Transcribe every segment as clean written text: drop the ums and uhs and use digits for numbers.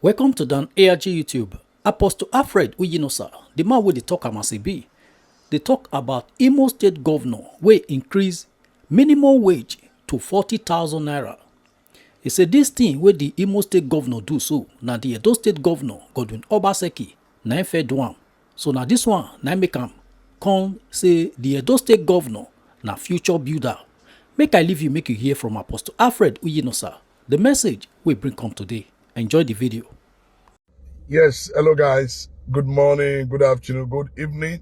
Welcome to Dan ARG YouTube. Apostle Alfred Uyinosa, the man wey dey talk am as e be, dey talk about IMO State governor wey increase minimum wage to 40,000 naira. He say this thing wey the IMO State governor do so, na the Edo State governor Godwin OBASEKI na im first do am. So na this one na make am come say the Edo State governor na future builder. Make I leave you make you hear from Apostle Alfred Uyinosa. The message we bring come today. Enjoy the video. Yes, hello guys. Good morning, good afternoon, good evening,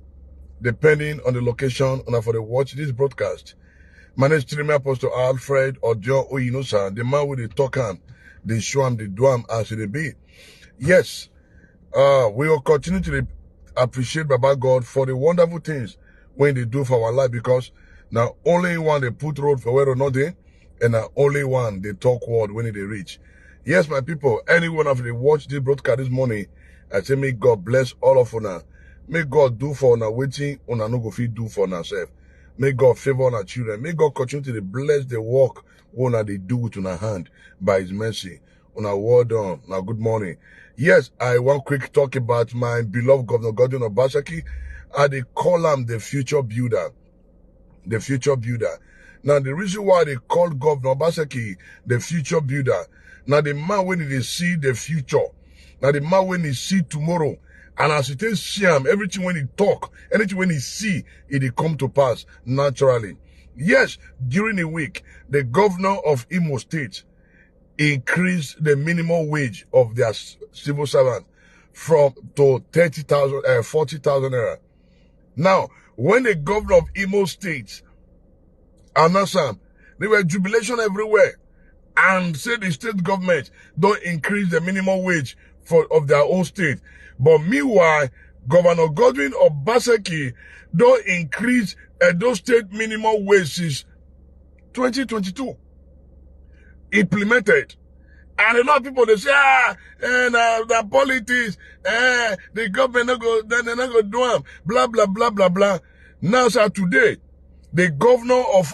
depending on the location and for the watch this broadcast. My name is Apostle Alfred Ojo Uyinosa, the man with the talk am, the show am, the do am as it be. Yes, we will continue to appreciate Baba God for the wonderful things when they do for our life, because now only one they put road for where or not they, and now only one they talk word when they reach. Yes, my people, anyone of you watch this broadcast this morning, I say may God bless all of you. May God do for una waiting, una no go fit do for ourselves. May God favor our children. May God continue to bless the work una they do with una hand by His mercy. Una word on. Now, good morning. Yes, I want quick talk about my beloved Governor Godwin OBASEKI. They call him the future builder. The future builder. Now, the reason why they call Governor OBASEKI the future builder, now the man when he see the future, now the man when he see tomorrow, and as it is see him, everything when he talk, anything when he see, it come to pass naturally. Yes, during the week, the governor of IMO State increased the minimum wage of their civil servant from to 40,000 naira. Now, when the governor of IMO State announced him, there were jubilation everywhere, and say the state government don't increase the minimum wage of their own state. But meanwhile, Governor Godwin OBASEKI don't increase Edo State minimum wage since 2022. Implemented. And a lot of people, they say, the politics, the government not go, they're not go do them, blah, blah, blah, blah, blah. Now, sir, today, the governor of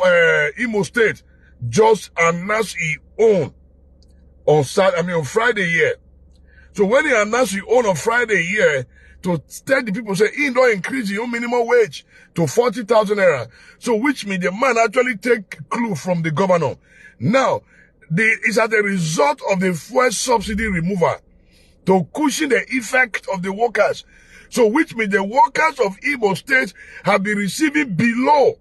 IMO State just announced his own on Friday here. So when he announced his own on Friday here, to tell the people, say, he don't increase his own minimum wage to 40,000 naira. So which means the man actually take clue from the governor. Now, it's as a result of the fuel subsidy removal to cushion the effect of the workers. So which means the workers of IMO State have been receiving below.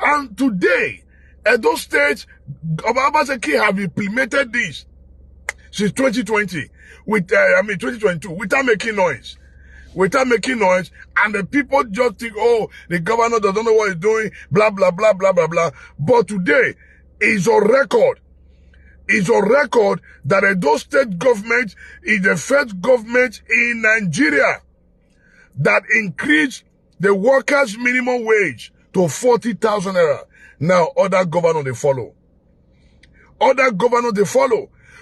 And today, Edo State, OBASEKI have implemented this since 2020, 2022, without making noise. And the people just think, oh, the governor doesn't know what he's doing, blah, blah, blah, blah, blah, blah. But today, it's on record. It's on record that Edo State government is the first government in Nigeria that increased the workers' minimum wage to 40,000 naira. Now, other governors, they follow.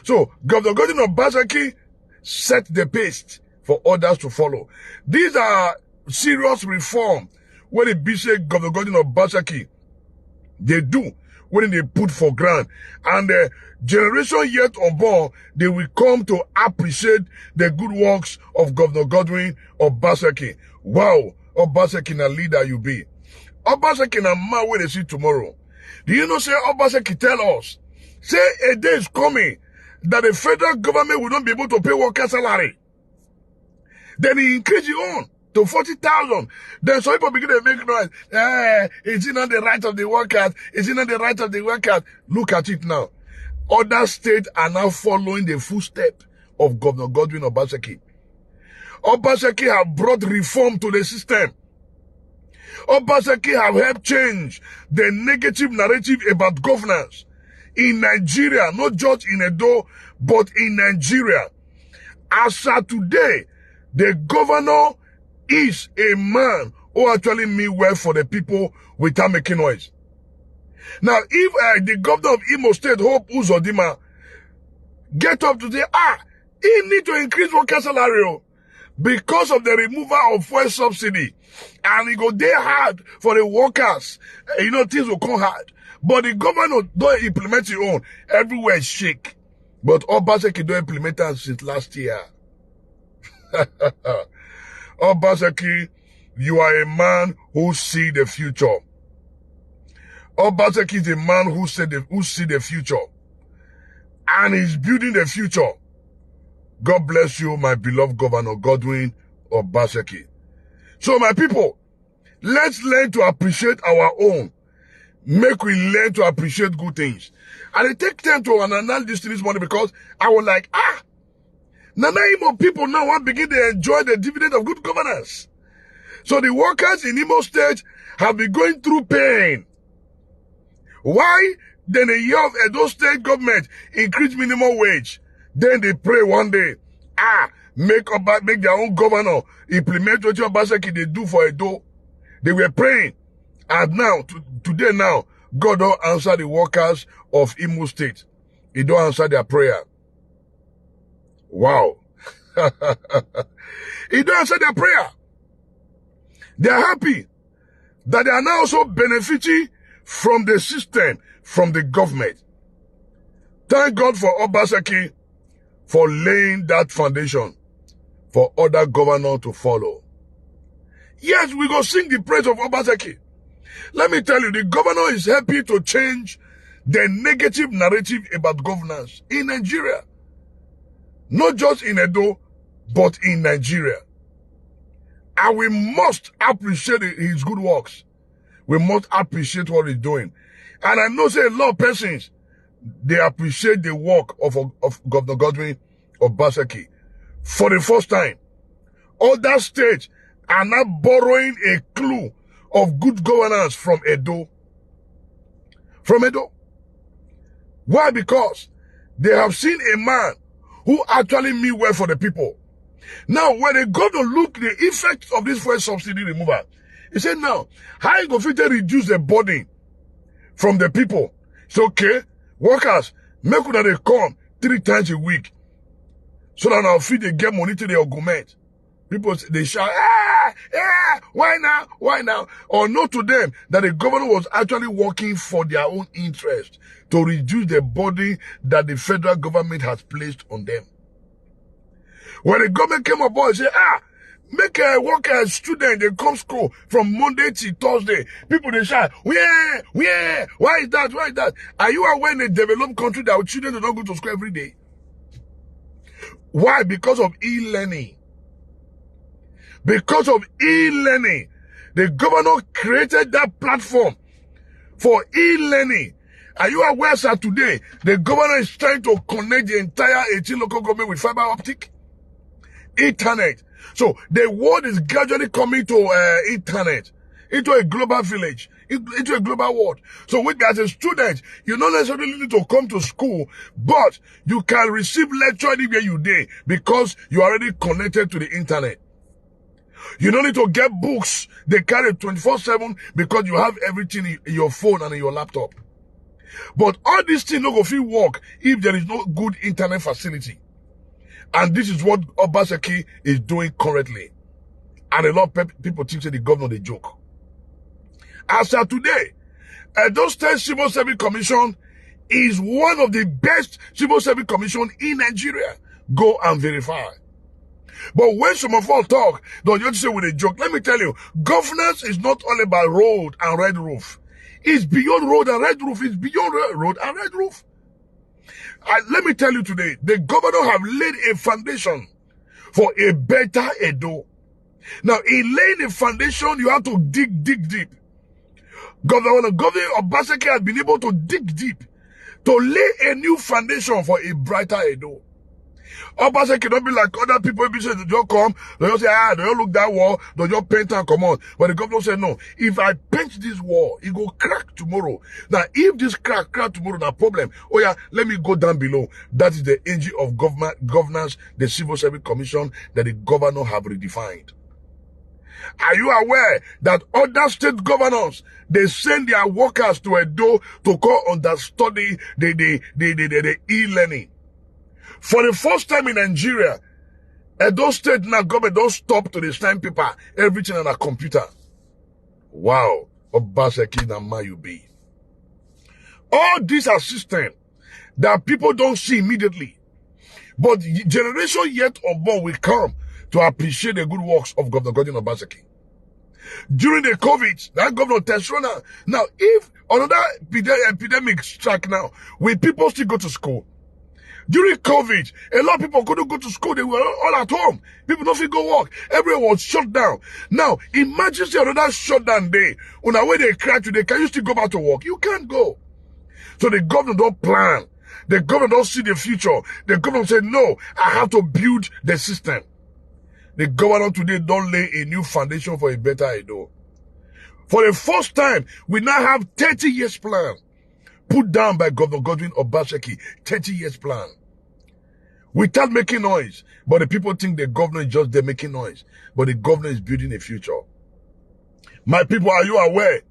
So, Governor Godwin OBASEKI set the pace for others to follow. These are serious reform when the bishop Governor Godwin OBASEKI, they do when they put for ground. And the generation yet unborn, they will come to appreciate the good works of Governor Godwin OBASEKI. Wow, OBASEKI na leader you be. OBASEKI na man where they see tomorrow. Do you know, say OBASEKI tell us, say a day is coming that the federal government will not be able to pay workers' salary. Then he increase it on to 40,000. Then some people begin to make noise. Is it not the right of the workers? Is it not the right of the workers? Look at it now. Other states are now following the footsteps of Governor Godwin OBASEKI. OBASEKI have brought reform to the system. OBASEKI have helped change the negative narrative about governance in Nigeria, not just in Edo, but in Nigeria. As of today, the governor is a man who actually mean well for the people without making noise. Now, if the governor of IMO State, Hope Uzodimma, get up to say, he need to increase worker salary because of the removal of fuel subsidy, and it go there hard for the workers, things will come hard. But the government don't implement it on. Everywhere shake. But OBASEKI don't implement it since last year. OBASEKI, you are a man who see the future. OBASEKI is a man who see the future. And he's building the future. God bless you, my beloved Governor Godwin OBASEKI. So my people, let's learn to appreciate our own. Make we learn to appreciate good things. And it take time to analyze this morning because I was like, Nana Imo people now want to begin to enjoy the dividend of good governance. So the workers in IMO State have been going through pain. Why? Then a year of Edo State government increase minimum wage. Then they pray one day, make their own governor implement what OBASEKI they do for Edo. They were praying. And now, today now, God don't answer the workers of IMO State. He don't answer their prayer. Wow. He don't answer their prayer. They are happy that they are now also benefiting from the system, from the government. Thank God for OBASEKI for laying that foundation for other governors to follow. Yes, we go sing the praise of OBASEKI. Let me tell you, the governor is happy to change the negative narrative about governance in Nigeria. Not just in Edo, but in Nigeria. And we must appreciate his good works. We must appreciate what he's doing. And I know say a lot of persons, they appreciate the work of Governor Godwin OBASEKI. For the first time, other states are now borrowing a clue of good governance from Edo. From Edo. Why? Because they have seen a man who actually mean well for the people. Now, when they go to look the effects of this fuel subsidy removal, he said, now, how you go fit to reduce the burden from the people? It's okay, workers, make sure that they come 3 times a week. So that our feet they get money to the augment. People, they shout, why now? Why now? Or not to them that the governor was actually working for their own interest to reduce the burden that the federal government has placed on them. When the government came aboard, say, make a worker, student, they come school from Monday to Thursday. People, they shout, where? Why is that? Why is that? Are you aware in a developed country that our children do not go to school every day? Why? Because of e-learning. Because of e-learning. The governor created that platform for e-learning. Are you aware, sir, today, the governor is trying to connect the entire 18 local government with fiber optic? Internet. So the world is gradually coming to internet, into a global village, into a global world. So as a student, you don't necessarily need to come to school, but you can receive lecture anywhere you day because you are already connected to the internet. You don't need to get books. They carry 24/7 because you have everything in your phone and in your laptop. But all these things don't go fit work if there is no good internet facility. And this is what OBASEKI is doing currently. And a lot of people think that the governor, they joke. As of today, Edo State Civil Service Commission is one of the best civil service commission in Nigeria. Go and verify. But when some of us talk, don't just say with a joke. Let me tell you, governance is not all about road and red roof. It's beyond road and red roof. It's beyond road and red roof. Let me tell you today, the governor have laid a foundation for a better Edo. Now, in laying a foundation, you have to dig deep. Governor OBASEKI has been able to dig deep to lay a new foundation for a brighter Edo. OBASEKI don't be like other people. If they don't come, they don't say, they don't look that wall, they just paint and come on. But the governor said, no, if I paint this wall, it go crack tomorrow. Now, if this crack tomorrow, no problem. Oh yeah, let me go down below. That is the engine of governance, the Civil Service Commission that the governor have redefined. Are you aware that other state governors, they send their workers to Edo to go understudy the e-learning? For the first time in Nigeria, Edo State now government don't stop to the stamp paper, everything on a computer. Wow, OBASEKI na ma you be. All these are systems that people don't see immediately. But the generation yet unborn will come to appreciate the good works of Governor Godwin Obaseki. During the COVID, that Governor Teshrona. Now, if another epidemic strike now, will people still go to school? During COVID, a lot of people couldn't go to school. They were all at home. People don't feel go work. Everyone was shut down. Now, imagine say another shutdown day. On the way they cry today, can you still go back to work? You can't go. So the governor don't plan. The governor don't see the future. The governor said, no, I have to build the system. The governor today don't lay a new foundation for a better Edo. For the first time, we now have 30 years plan put down by Governor Godwin Obaseki. 30 years plan. Without making noise. But the people think the governor is just there making noise. But the governor is building a future. My people, are you aware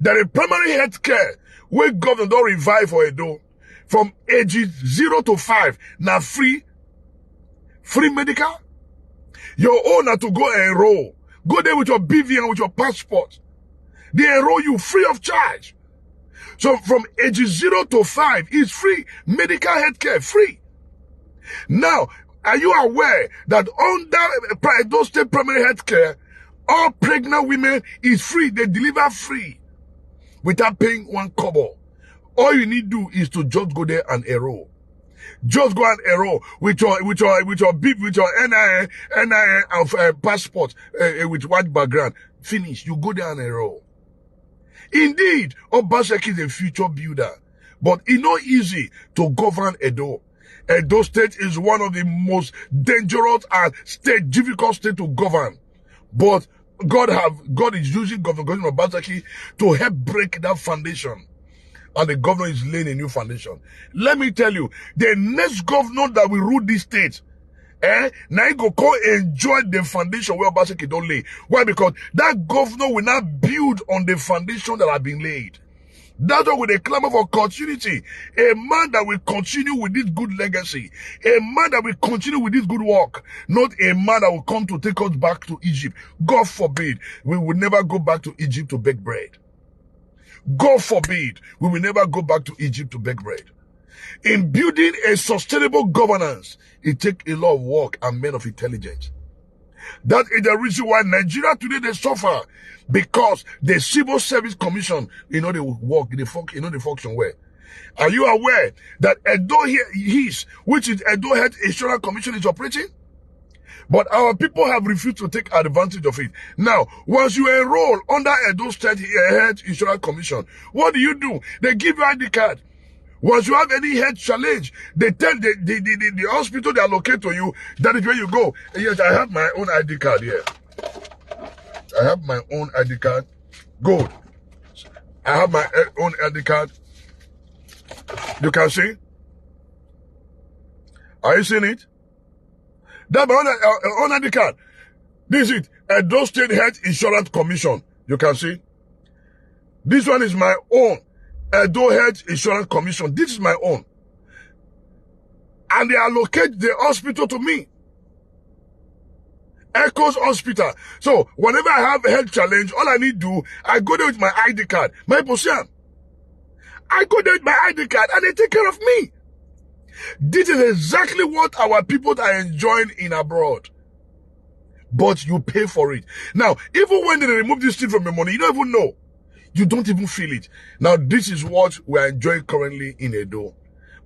that a primary health care where governor don't revive for Edo from ages 0 to 5 now free medical? Your own are to go enroll. Go there with your BVN, with your passport. They enroll you free of charge. So from ages 0 to 5 is free medical health care, free. Now, are you aware that under those state primary health care, all pregnant women is free? They deliver free without paying one kobo. All you need to do is to just go there and enroll. Just go and enroll with your BIP, with your NIN and passport with white background. Finish. You go there and enroll. Indeed, Obaseki is a future builder, but it's not easy to govern Edo. Edo State is one of the most dangerous and difficult state to govern. But God is using Governor Godwin Obaseki to help break that foundation. And the governor is laying a new foundation. Let me tell you, the next governor that will rule this state, now he go come enjoy the foundation where Obaseki don't lay. Why? Because that governor will not build on the foundation that have been laid. That's why with a clamor for continuity, a man that will continue with this good legacy, a man that will continue with this good work, not a man that will come to take us back to Egypt. God forbid, we will never go back to Egypt to bake bread. God forbid, we will never go back to Egypt to bake bread. In building a sustainable governance, it takes a lot of work and men of intelligence. That is the reason why Nigeria today they suffer, because the Civil Service Commission, they work, they function well. Are you aware that Edo which is Edo Health Insurance Commission, is operating? But our people have refused to take advantage of it. Now, once you enroll under Edo State Health Insurance Commission, what do? They give you ID card. Once you have any health challenge, they tell the hospital they allocate to you, that is where you go. And yes, I have my own ID card here. I have my own ID card. Good. I have my own ID card. You can see. Are you seeing it? That's my own ID card. This is it. Edo State Health Insurance Commission. You can see. This one is my own. Edo Health Insurance Commission. This is my own. And they allocate the hospital to me. Echoes Hospital. So, whenever I have a health challenge, all I need to do, I go there with my ID card. My position. I go there with my ID card and they take care of me. This is exactly what our people are enjoying in abroad. But you pay for it. Now, even when they remove this thing from your money, you don't even know. You don't even feel it. Now, this is what we are enjoying currently in Edo.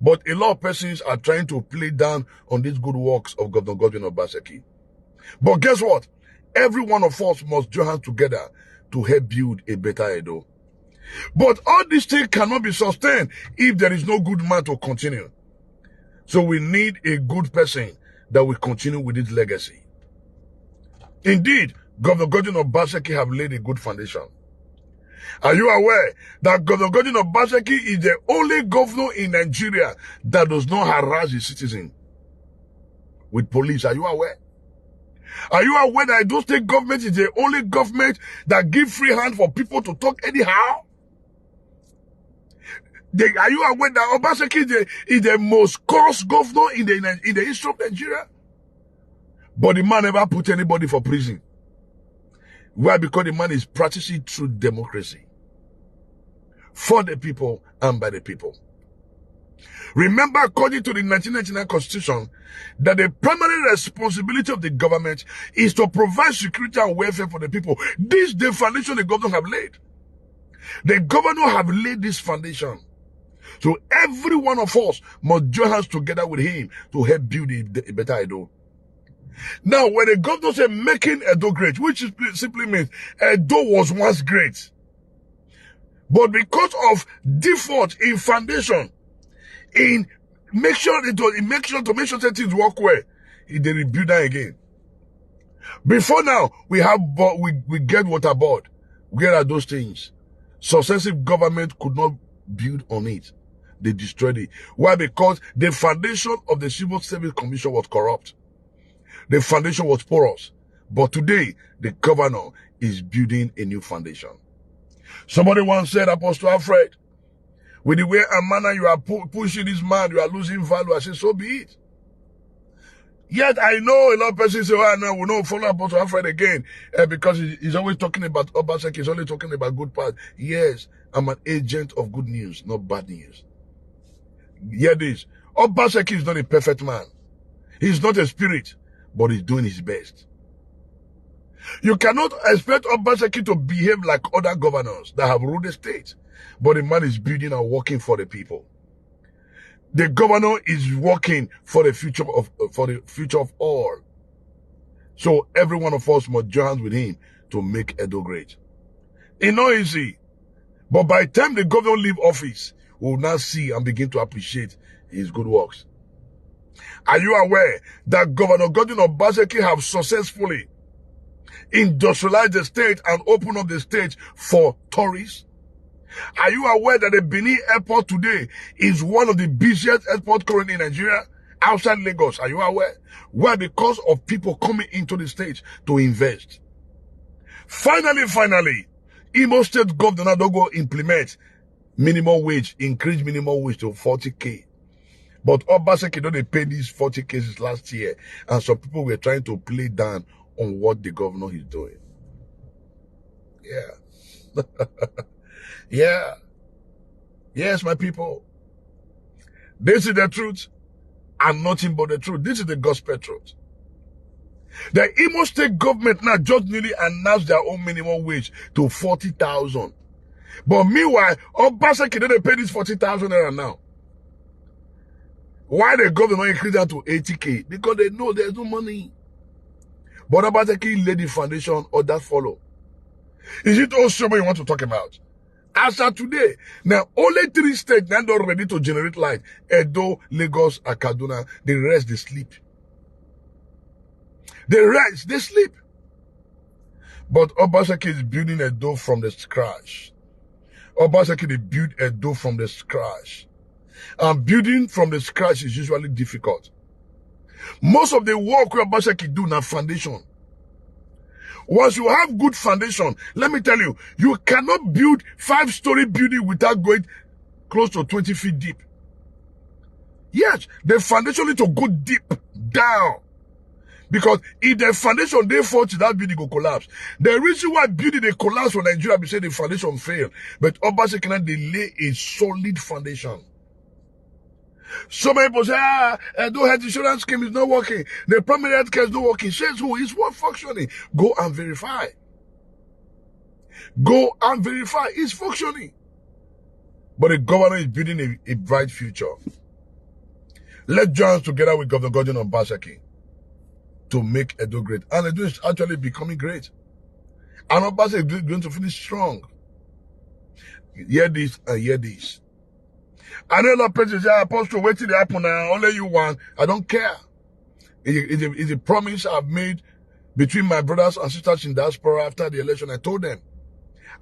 But a lot of persons are trying to play down on these good works of Governor Godwin Obaseki. But guess what? Every one of us must join hands together to help build a better Edo. But all these things cannot be sustained if there is no good man to continue. So we need a good person that will continue with this legacy. Indeed, Governor Godwin Obaseki have laid a good foundation. Are you aware that Governor Godwin Obaseki is the only governor in Nigeria that does not harass his citizens with police? Are you aware? Are you aware that Edo State government is the only government that gives free hand for people to talk anyhow? Are you aware that Obaseki is the most cursed governor in the history of Nigeria? But the man never put anybody for prison. Why? Because the man is practicing true democracy. For the people and by the people. Remember, according to the 1999 Constitution, that the primary responsibility of the government is to provide security and welfare for the people. This is the foundation the governor have laid. The governor have laid this foundation. So every one of us must join hands together with him to help build a better Edo. Now, when the governor said making Edo great, which simply means Edo was once great, but because of default in foundation, in make sure that things work well, they rebuild that again. Before now, we get waterboard, we get those things. Successive government could not build on it. They destroyed it. Why? Because the foundation of the Civil Service Commission was corrupt. The foundation was porous. But today, the governor is building a new foundation. Somebody once said, Apostle Alfred, with the way and manner you are pushing this man, you are losing value. I said, so be it. Yet I know a lot of persons say, oh, no, we don't follow Apostle Alfred again because he's always talking about OBASEKI, he's only talking about good part. Yes, I'm an agent of good news, not bad news. Hear this. OBASEKI is not a perfect man. He's not a spirit, but he's doing his best. You cannot expect OBASEKI to behave like other governors that have ruled the state, but the man is building and working for the people. The governor is working for the future of all. So every one of us must join hands with him to make Edo great. It's not easy, but by the time the governor leave office, we will now see and begin to appreciate his good works. Are you aware that Governor Godwin OBASEKI have successfully industrialized the state and opened up the state for tourists? Are you aware that the Benin airport today is one of the busiest airports currently in Nigeria outside Lagos? Are you aware? Why? Because of people coming into the state to invest. Finally, IMO State Governor Dogo implement minimum wage, increase minimum wage to 40K. But OBASEKI don't pay these 40K last year, and some people were trying to play down on what the governor is doing. Yeah. Yeah. Yes, my people. This is the truth and nothing but the truth. This is the gospel truth. The IMO State government now just nearly announced their own minimum wage to 40,000. But meanwhile, OBASEKI didn't pay this 40,000 naira now. Why the government increase that to 80K? Because they know there's no money. But OBASEKI laid the foundation, others follow. Is it also what you want to talk about? As of today, now only 3 states are not ready to generate light. Edo, Lagos, and Kaduna. The rest, they sleep. The rest, they sleep. But OBASEKI is building Edo from the scratch. OBASEKI, they build Edo from the scratch. And building from the scratch is usually difficult. Most of the work where OBASEKI do now foundation. Once you have good foundation, let me tell you, you cannot build 5-story building without going close to 20 feet deep. Yes, the foundation need to go deep down. Because if the foundation they fall to that building will collapse. The reason why building they collapse for Nigeria be say the foundation fail. But OBASEKI cannot lay a solid foundation. So many people say, no health insurance scheme is not working. The primary health care is not working. Says who? It's not functioning. Go and verify. Go and verify. It's functioning. But the governor is building a bright future. Let's join us together with Governor Godwin OBASEKI to make Edo great. And Edo is actually becoming great. And OBASEKI is going to finish strong. Hear this and hear this. I know a lot of people say, Apostle, wait till it happen now. Only you want. I don't care. It's a promise I've made between my brothers and sisters in Diaspora after the election. I told them,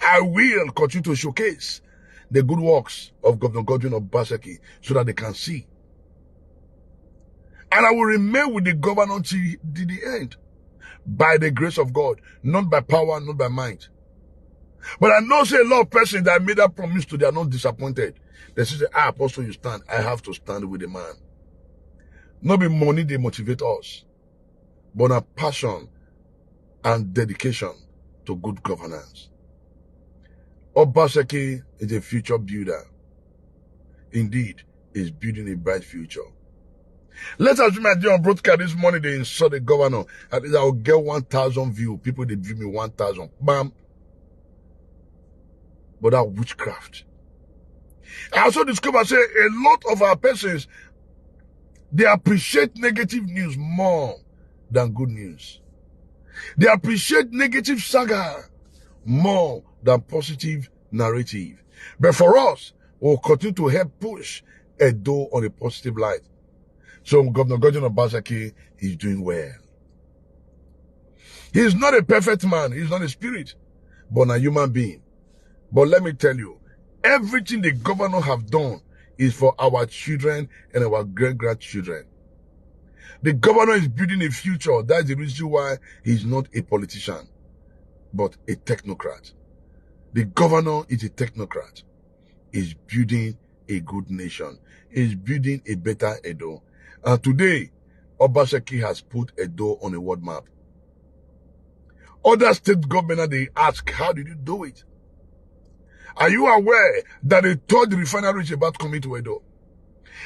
I will continue to showcase the good works of Governor Godwin OBASEKI so that they can see. And I will remain with the governor till the end. By the grace of God. Not by power, not by might. But I know say a lot of persons that made that promise to, they are not disappointed. They say, Apostle, you stand. I have to stand with the man. Not be money they motivate us, but a passion and dedication to good governance. OBASEKI is a future builder. Indeed, is building a bright future. Let's assume I did on broadcast this morning, they insult the governor. At least I'll get 1,000 views. People, they view me 1,000. Bam. But that witchcraft. I also discovered, say, a lot of our persons, they appreciate negative news more than good news. They appreciate negative saga more than positive narrative. But for us, we'll continue to help push Edo on a positive light. So Governor OBASEKI is doing well. He is not a perfect man. He is not a spirit, but a human being. But let me tell you, everything the governor have done is for our children and our great-grandchildren. The governor is building a future. That's the reason why he's not a politician, but a technocrat. The governor is a technocrat. He's building a good nation. He's building a better Edo. And today, OBASEKI has put Edo on a world map. Other state governors, they ask, how did you do it? Are you aware that a third refinery is about coming to Edo?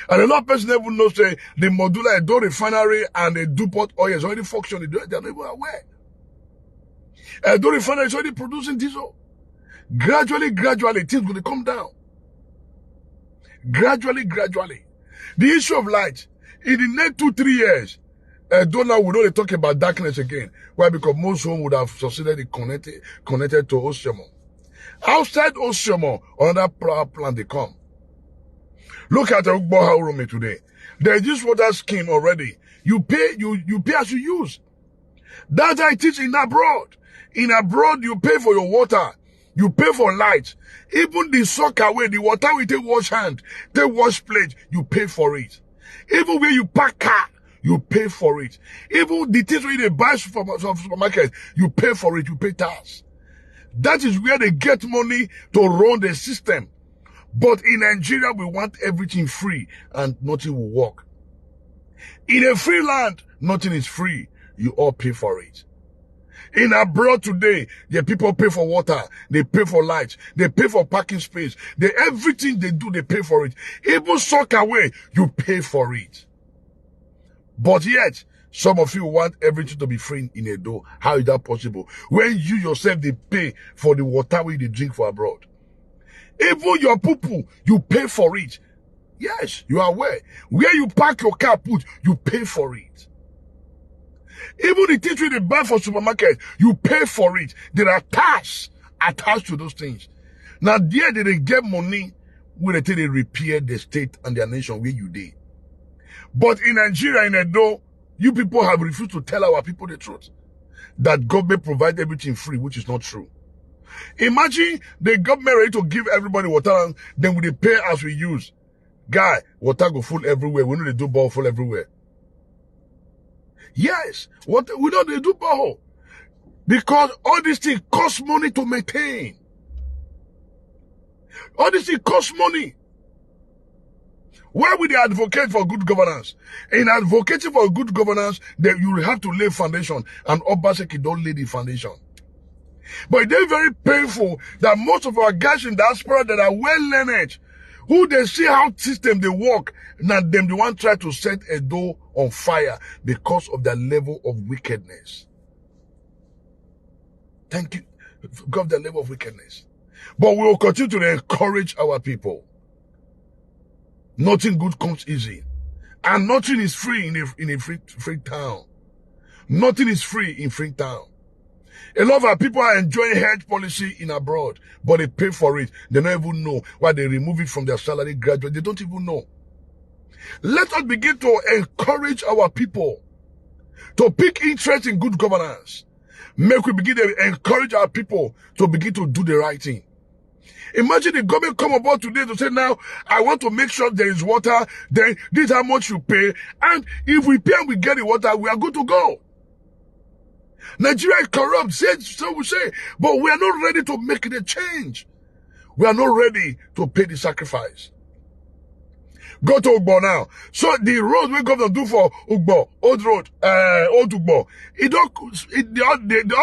And a lot of people never know, say, the modular Edo refinery and the Dupont oil is already functioning. They're not even aware. Edo refinery is already producing diesel. Gradually, things going to come down. Gradually. The issue of light, in the next 2-3 years, Edo now we don't talk about darkness again. Why? Because most homes would have succeeded in connected to Osimo. Outside Osimo, another power plant they come. Look at the Ugbo today. There's this water scheme already. You pay as you use. That's how it is in abroad. In abroad, you pay for your water. You pay for light. Even the soccer way, the water we take wash hand, take wash plate, you pay for it. Even where you park car, you pay for it. Even the things where they buy from supermarket, you pay for it, you pay tax. That is where they get money to run the system. But in Nigeria, we want everything free and nothing will work. In a free land, nothing is free. You all pay for it. In abroad today, the people pay for water, they pay for light, they pay for parking space. Everything they do, they pay for it. Even soccer away, you pay for it. But yet, some of you want everything to be free in Edo. How is that possible? When you yourself, they pay for the water we they drink for abroad. Even your poo-poo, you pay for it. Yes, you are aware. Where you park your car, you pay for it. Even the things they buy for supermarket, you pay for it. There are taxes attached to those things. Now, there they get money when they repair the state and their nation where you did. But in Nigeria, in Edo, you people have refused to tell our people the truth. That government provide everything free, which is not true. Imagine the government ready to give everybody water, and then we pay as we use. Guy, water go full everywhere. We know they do borehole full everywhere. Yes, what we know they do borehole. Because all these things cost money to maintain. All these things cost money. Why would they advocate for good governance? In advocating for good governance, then you will have to lay foundation, and OBASEKI don't lay the foundation. But it's very painful that most of our guys in diaspora that are well learned, who they see how system they work, now them the one try to set Edo on fire because of their level of wickedness. Thank you. Because of their level of wickedness. But we will continue to encourage our people. Nothing good comes easy. And nothing is free in a free town. Nothing is free in free town. A lot of our people are enjoying health policy in abroad, but they pay for it. They don't even know why they remove it from their salary gradually. They don't even know. Let us begin to encourage our people to pick interest in good governance. Make we begin to encourage our people to begin to do the right thing. Imagine the government come about today to say, now, I want to make sure there is water, then this is how much you pay, and if we pay and we get the water, we are good to go. Nigeria is corrupt, so we say, but we are not ready to make the change. We are not ready to pay the sacrifice. Go to Ugbo now. So the road we government do for Ugbo, old road, old Ugbo, all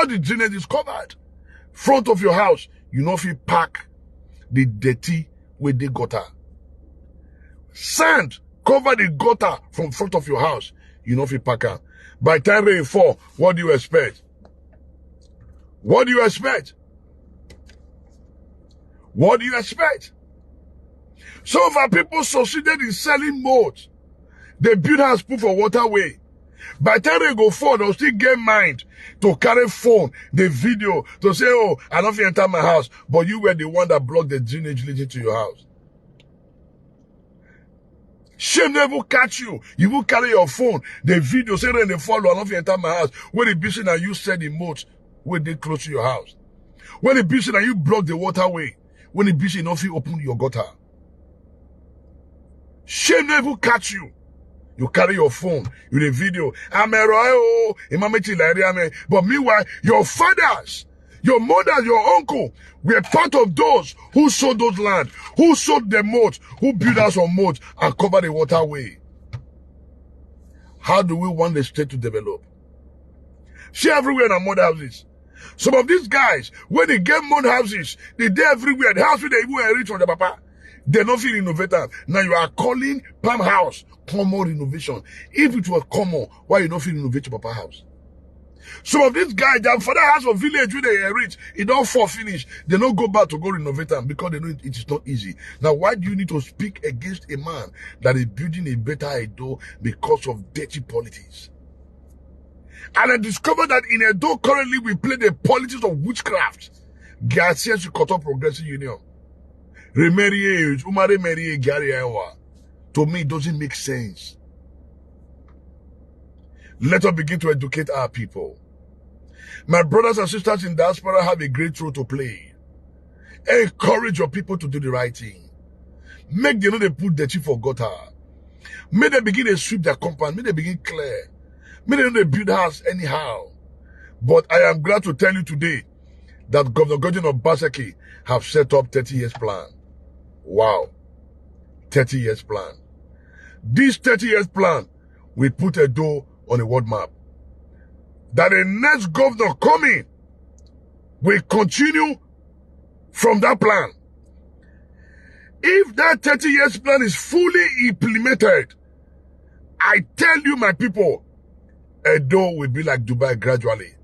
the drainage is covered. Front of your house, you know if you park the dirty with the gutter. Sand cover the gutter from front of your house. You know if you pack out. By the time rain fall, what do you expect? What do you expect? What do you expect? Some of our people succeeded in selling moats. They build house put for waterway. By the time they go forward, they'll still get mind to carry phone, the video, to say, oh, I don't feel enter my house. But you were the one that blocked the drainage leading to your house. Shame never catch you. You will carry your phone, the video, say rain they follow, I don't feel enter my house. When the busy and you set the moat, when they close to your house. When the busy and you block the waterway. When the busy enough you open your gutter. Shame never catch you. You carry your phone, you the video. But meanwhile, your fathers, your mothers, your uncle were part of those who sold those land, who sold the moat, who built us on moat and cover the waterway. How do we want the state to develop? See everywhere in our mud houses. Some of these guys, when they get mud houses, they do everywhere. The house where they even rich on the papa. They don't feel innovative. Now you are calling Palm House common renovation. If it was common, why you don't feel innovative Papa House? Some of these guys, their father has a village where they are rich. It don't fall finish. They don't go back to go renovate them because they know it is not easy. Now, why do you need to speak against a man that is building a better Edo because of dirty politics? And I discovered that in Edo currently we play the politics of witchcraft. Garcia should cut off Progressive Union. Remarriage, Umare Marie Gary Ewa. To me, it doesn't make sense. Let us begin to educate our people. My brothers and sisters in diaspora have a great role to play. Encourage your people to do the right thing. Make them know they put dirty for gutter. Make them begin to sweep their compound. Make them begin clear. Make them know they build house anyhow. But I am glad to tell you today that Governor OBASEKI have set up 30 years plan. Wow. 30 years plan. This 30 years plan will put Edo on a world map. That the next governor coming will continue from that plan. If that 30 years plan is fully implemented, I tell you, my people, Edo will be like Dubai gradually.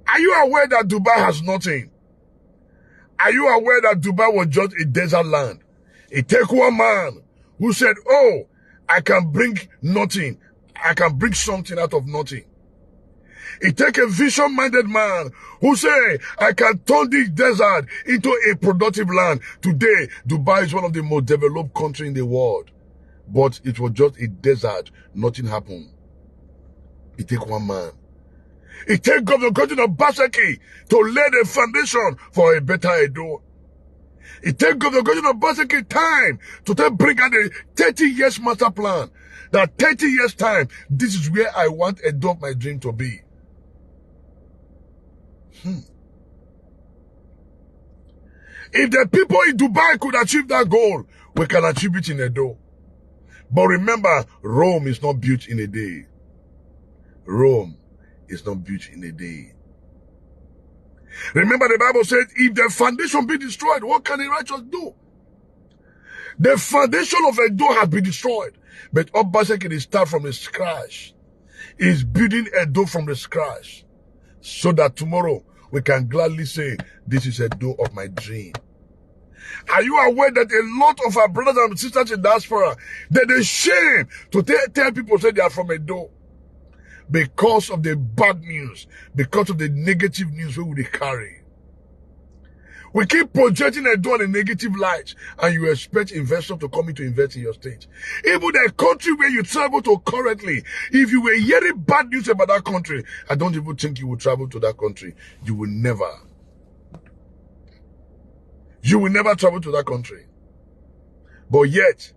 Are you aware that Dubai has nothing? Are you aware that Dubai was just a desert land? It take one man who said, oh, I can bring nothing. I can bring something out of nothing. It take a vision-minded man who say, I can turn this desert into a productive land. Today, Dubai is one of the most developed countries in the world. But it was just a desert. Nothing happened. It take one man. It take Governor OBASEKI to lay the foundation for a better Edo. It take Governor OBASEKI time to bring out a 30 years master plan. That 30 years time, this is where I want Edo of my dream to be. If the people in Dubai could achieve that goal, we can achieve it in Edo. But remember, Rome is not built in a day. Rome is not built in a day. Remember the Bible said, if the foundation be destroyed, what can the righteous do? The foundation of Edo has been destroyed. But OBASEKI is start from the scratch. He is building Edo from the scratch. So that tomorrow we can gladly say, this is Edo of my dream. Are you aware that a lot of our brothers and sisters in diaspora, that they shame to tell people say they are from Edo? Because of the bad news, because of the negative news we carry. We keep projecting Edo in a negative light, and you expect investors to come in to invest in your state. Even the country where you travel to currently, if you were hearing bad news about that country, I don't even think you will travel to that country. You will never. You will never travel to that country. But yet,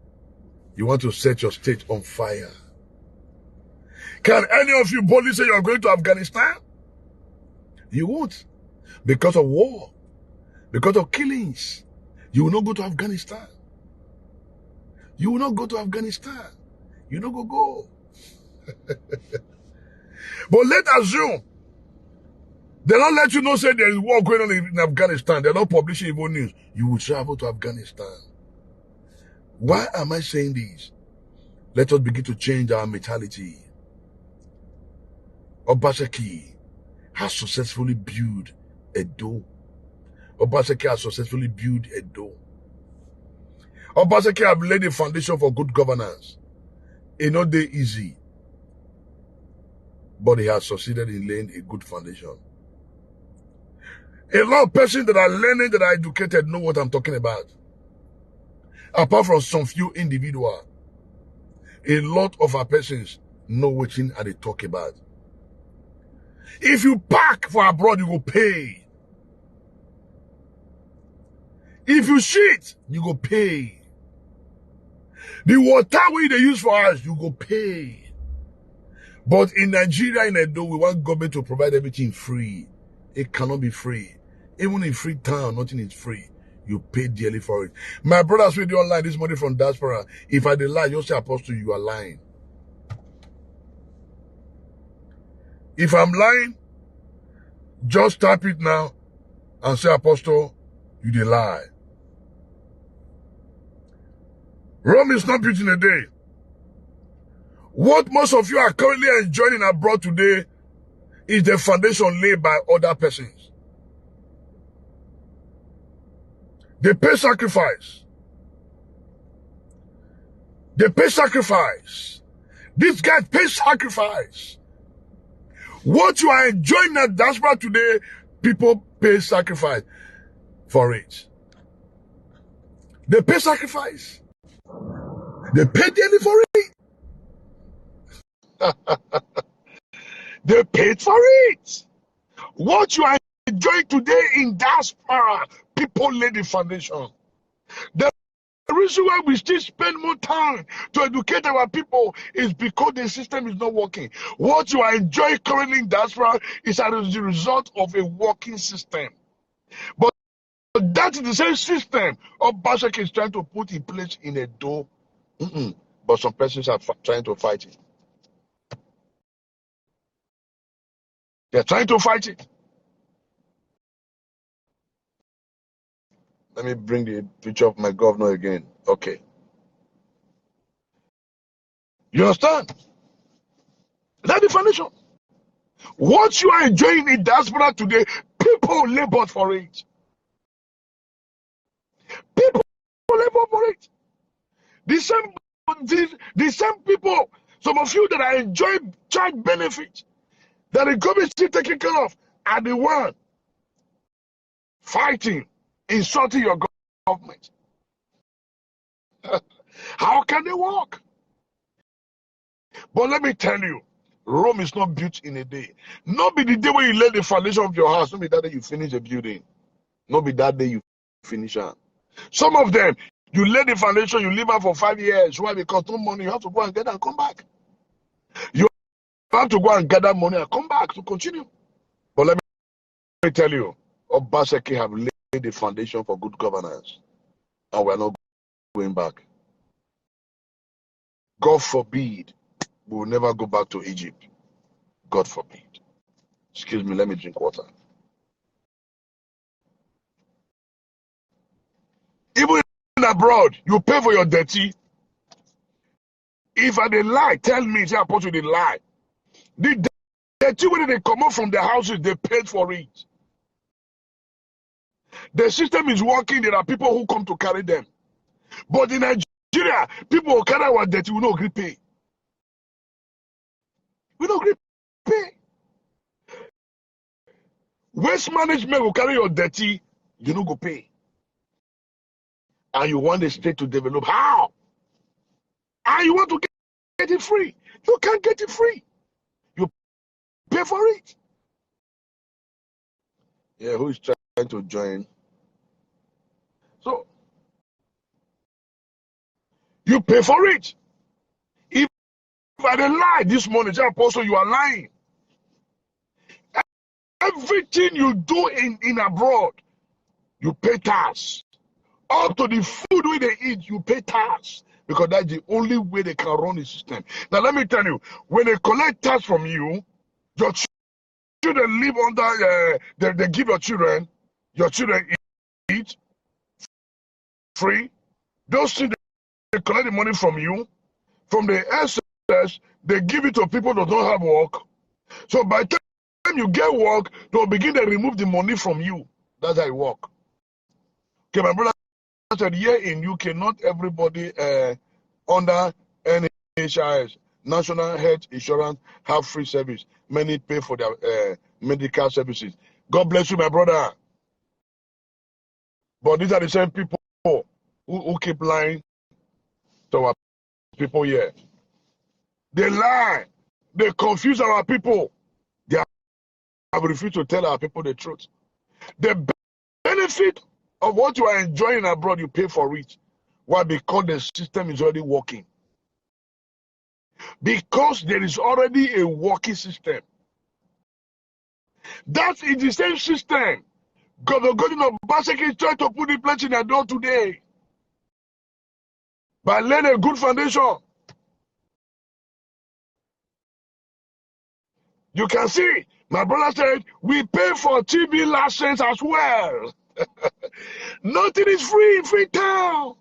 you want to set your state on fire. Can any of you boldly say you are going to Afghanistan? You won't. Because of war. Because of killings. You will not go to Afghanistan. You will not go to Afghanistan. You will not go. But let's assume they don't let you know say there is war going on in Afghanistan. They're not publishing evil news. You will travel to Afghanistan. Why am I saying this? Let us begin to change our mentality. OBASEKI has successfully built a door. OBASEKI has successfully built a door. OBASEKI have laid the foundation for good governance. It's not that easy, but he has succeeded in laying a good foundation. A lot of persons that are learning, that are educated, know what I'm talking about. Apart from some few individuals, a lot of our persons know what they talk about. If you park for abroad, you go pay. If you shit, you go pay. The water we they use for us, you go pay. But in Nigeria, in Edo, we want government to provide everything free. It cannot be free. Even in free town, nothing is free. You pay dearly for it. My brothers with you online this morning from Diaspora. If I did lie, you say Apostle, you are lying. If I'm lying, just tap it now and say, Apostle, you did lie. Rome is not built in a day. What most of you are currently enjoying abroad today is the foundation laid by other persons. They pay sacrifice. They pay sacrifice. These guys pay sacrifice. What you are enjoying at Diaspora today, people pay sacrifice for it. They pay sacrifice. They pay daily for it. They paid for it. What you are enjoying today in Diaspora, people lay the foundation. The reason why we still spend more time to educate our people is because the system is not working. What you are enjoying currently in Diaspora is as a result of a working system. But that is the same system OBASEKI is trying to put in place in a door. But some persons are trying to fight it. They're trying to fight it. Let me bring the picture of my governor again. Okay. You understand? That's the foundation. What you are enjoying in Diaspora today, people labored for it. People labor for it. The same people, some of you that are enjoying child benefit, that the government is still taking care of, are the one fighting, insulting your government. How can they work? But let me tell you, Rome is not built in a day. Not be the day when you lay the foundation of your house, not be that day you finish the building. Not be that day you finish it. Some of them, you lay the foundation, you live out for 5 years. Why? Because no money, you have to go and get and come back. You have to go and gather money and come back to continue. But let me tell you, OBASEKI have laid the foundation for good governance. And we're not going back. God forbid, we will never go back to Egypt. God forbid. Excuse me, let me drink water. Even abroad, you pay for your dirty. If I dey lie, tell me, say Apostle dey lie. The dirty when they come out from their houses, they paid for it. The system is working. There are people who come to carry them. But in Nigeria, people will carry our dirty, we no agree pay. We don't agree pay. Waste management will carry your dirty, you no go pay. And you want the state to develop. How? And you want to get it free. You can't get it free. You pay for it. Yeah, who is trying to join? So, you pay for it. If I dey lie this morning, say Apostle, you are lying. Everything you do in abroad, you pay tax. Up to the food where they eat, you pay tax. Because that's the only way they can run the system. Now, let me tell you, when they collect tax from you, your children live under, they give your children eat free. Those things they they collect the money from you. From the SS, they give it to people that don't have work. So by the time you get work, they'll begin to remove the money from you. That's how it works. Okay, my brother said, here in UK, not everybody under NHIS, National Health Insurance, have free service. Many pay for their medical services. God bless you, my brother. But these are the same people who keep lying to our people here. They lie. They confuse our people. They have refused to tell our people the truth. The benefit of what you are enjoying abroad, you pay for it. Why? Because the system is already working. Because there is already a working system. That is the same system Government OBASEKI is trying to put in place in their door today. By laying a good foundation. You can see, my brother said, we pay for TB license as well. Nothing is free in Freetown.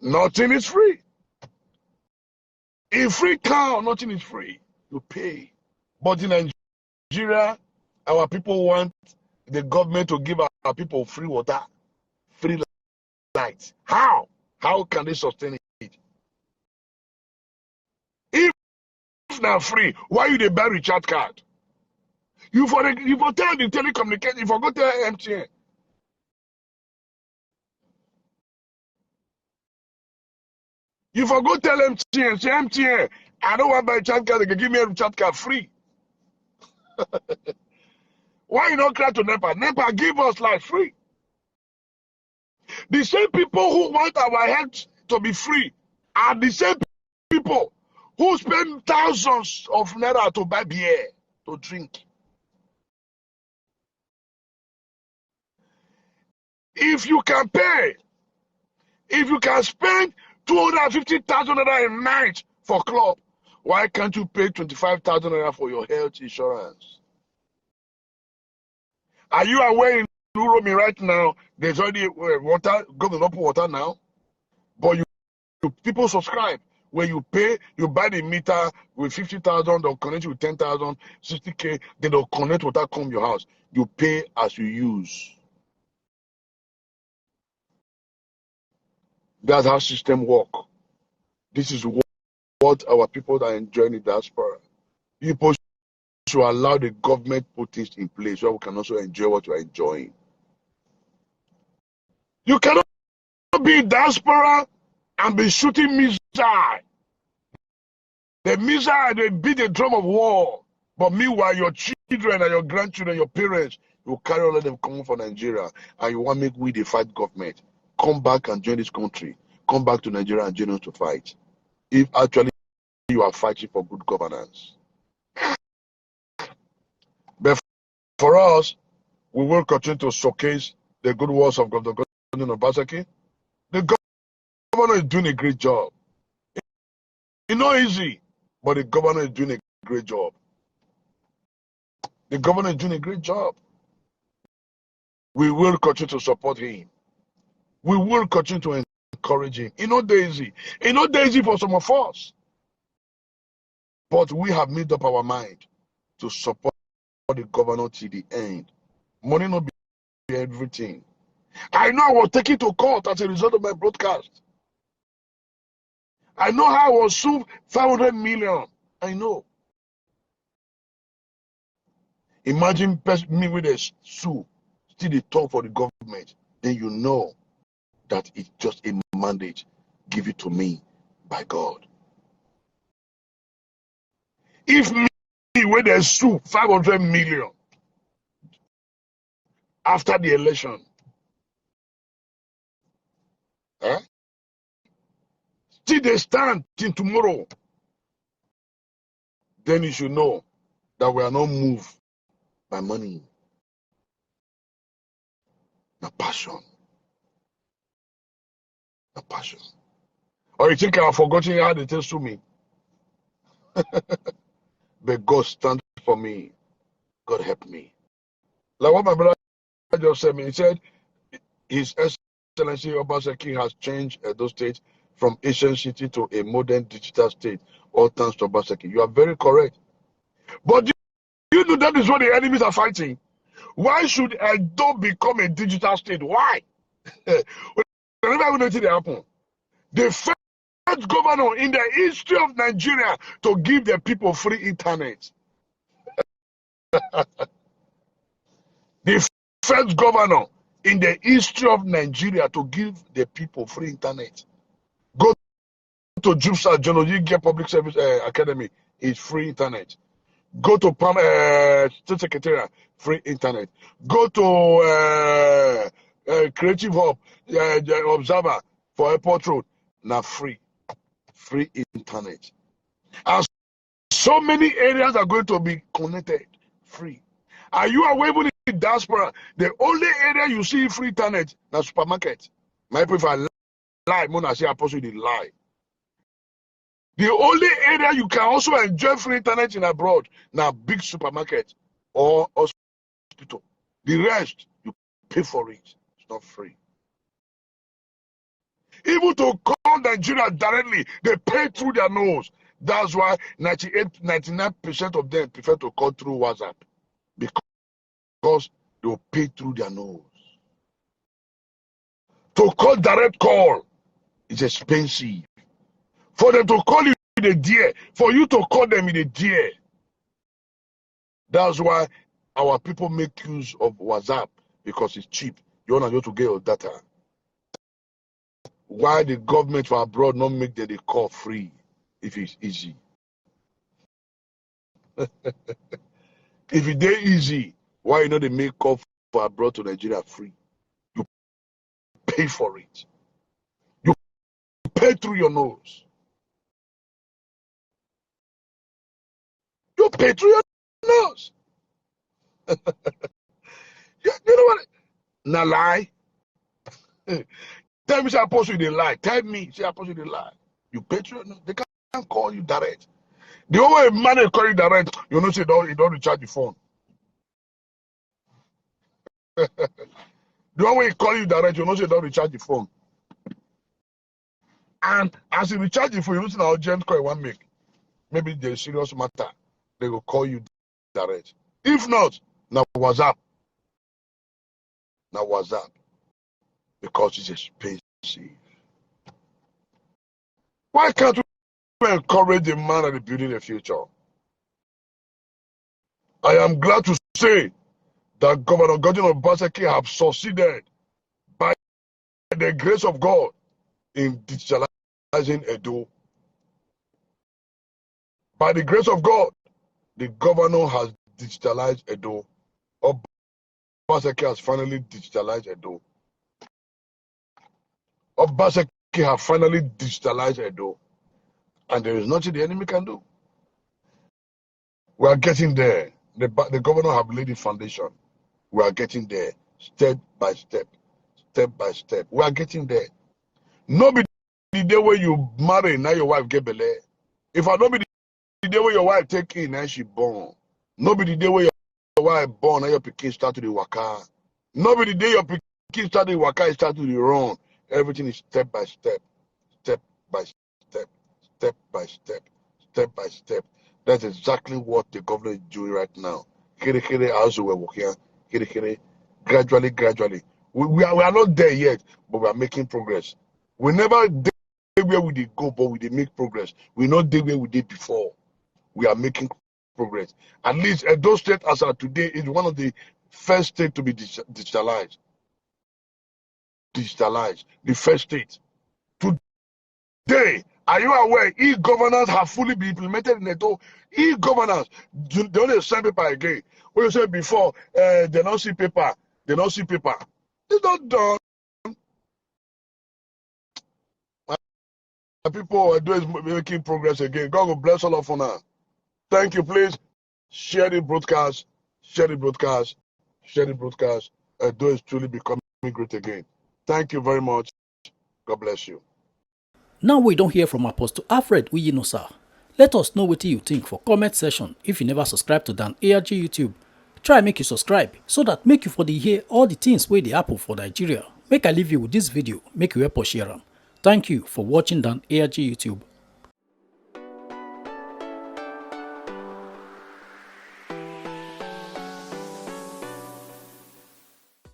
Nothing is free. In Freetown, nothing is free. You pay. But in Nigeria, our people want the government to give our people free water, free light. How? How can they sustain it? If not free, why you they buy recharge card? You for tell the telecommunication, you forgot tell MTN. You forgot tell MTN, say MTN, I don't want to buy a recharge card, they can give me a recharge card free. Why you not cry to NEPA? NEPA give us life free. The same people who want our health to be free are the same people who spend thousands of naira to buy beer, to drink. If you can pay, if you can spend 250,000 naira a night for club, why can't you pay 25,000 naira for your health insurance? Are you aware in Uromi right now, there's already water, government open water now, but people subscribe. When you pay, you buy the meter with 50,000, they'll connect you with 10,000, 60K, then they'll connect water come your house. You pay as you use. That's how system work. This is what our people are enjoying in the diaspora. People should allow the government put things in place so we can also enjoy what we are enjoying. You cannot be in diaspora and be shooting missiles. The missile, they beat the drum of war. But meanwhile, your children and your grandchildren, your parents, you carry all of them coming from Nigeria and you want to make we the fight government. Come back and join this country. Come back to Nigeria and join us to fight. If actually you are fighting for good governance. But for us, we will continue to showcase the good works of Governor OBASEKI. The governor is doing a great job. It's not easy, but the governor is doing a great job. The governor is doing a great job. We will continue to support him. We will continue to encourage him. It's not easy. It's not easy for some of us. But we have made up our mind to support the governor till the end. Money not be everything. I know I was taken to court as a result of my broadcast. I know how I was sued 500 million. I know. Imagine me with a sue, still they talk for the government. Then you know that it's just a mandate given to me by God. If me with a sue 500 million after the election, still they stand till tomorrow, then you should know that we are not moved by money, not passion. Not passion. Or you think I've forgotten how they tell me? But God stands for me. God help me. Like what my brother just said me, he said his Excellency OBASEKI has changed Edo State from ancient city to a modern digital state, all thanks to OBASEKI. You are very correct. But you know that is what the enemies are fighting. Why should Edo become a digital state? Why? Whenever we know it happen, the first governor in the history of Nigeria to give the people free internet. The first governor in the history of Nigeria to give the people free internet. Go to JUPSA, Geology Get Public Service Academy, is free internet. Go to State Secretariat, free internet. Go to Creative Hub, Observer for Airport Road, now free internet. And so many areas are going to be connected, free. Are you aware even in Diaspora, the only area you see free internet, na supermarket. My people, if I lie, Mona say apostle they lie. The only area you can also enjoy free internet in abroad, now big supermarket or hospital. The rest, you pay for it. It's not free. Even to call Nigeria directly, they pay through their nose. That's why 99% of them prefer to call through WhatsApp. Because they will pay through their nose. To call direct call is expensive. For them to call you in a dear, for you to call them in a dear. That's why our people make use of WhatsApp, because it's cheap. You want to get your data. Why the government for abroad not make the call free if it's easy? If it dey easy, why you know they make call for abroad to Nigeria free? You pay for it. You pay through your nose. You pay through your nose. You know what? Now lie. Tell me, say apostle they lie. Tell me, say apostle they lie. You pay through your nose. They can't call you direct. The only man they call you direct, you know, say you don't recharge the phone. The one way he call you direct, you know, say don't recharge the phone. And as you recharge the phone, you know, say now urgent call you want make. Maybe there's serious matter. They will call you direct. If not, now WhatsApp. Now WhatsApp. Because it's expensive. Why can't we encourage the man that is building the future? I am glad to say that Governor OBASEKI have succeeded by the grace of God in digitalizing Edo. By the grace of God, the governor has digitalized Edo. OBASEKI has finally digitalized Edo. OBASEKI have finally digitalized Edo. And there is nothing the enemy can do. We are getting there. The governor have laid the foundation. We are getting there, step by step, step by step. We are getting there. Nobody the day where you marry, now your wife get belay. If I don't be the day where your wife take in, now she born. Nobody the day where your wife born, now your pikin start to the waka. Nobody the day your pikin start to the waka, start to the run. Everything is step by step, step by step, step by step, step by step. That's exactly what the governor is doing right now. Also we're working. Gradually. We are not there yet, but we are making progress. We never did where we did go, but we did make progress. We not did where we did before. We are making progress. At least Edo State, as of today, is one of the first states to be digitalized. The first state. Today, are you aware e-governance have fully been implemented in Edo? E-governance, they don't send paper again. What you said before, they don't see paper. They don't see paper. It's not done. People are doing making progress again. God will bless all of you now. Thank you. Please share the broadcast. Share the broadcast. Share the broadcast. Edo is truly becoming great again. Thank you very much. God bless you. Now we don't hear from Apostle Alfred Uyinosa. Let us know what you think for comment section. If you never subscribe to Dan ARG YouTube, try make you subscribe so that make you for the hear all the things where they happen for Nigeria. Make I leave you with this video, make you help us share am. Thank you for watching down ARG YouTube.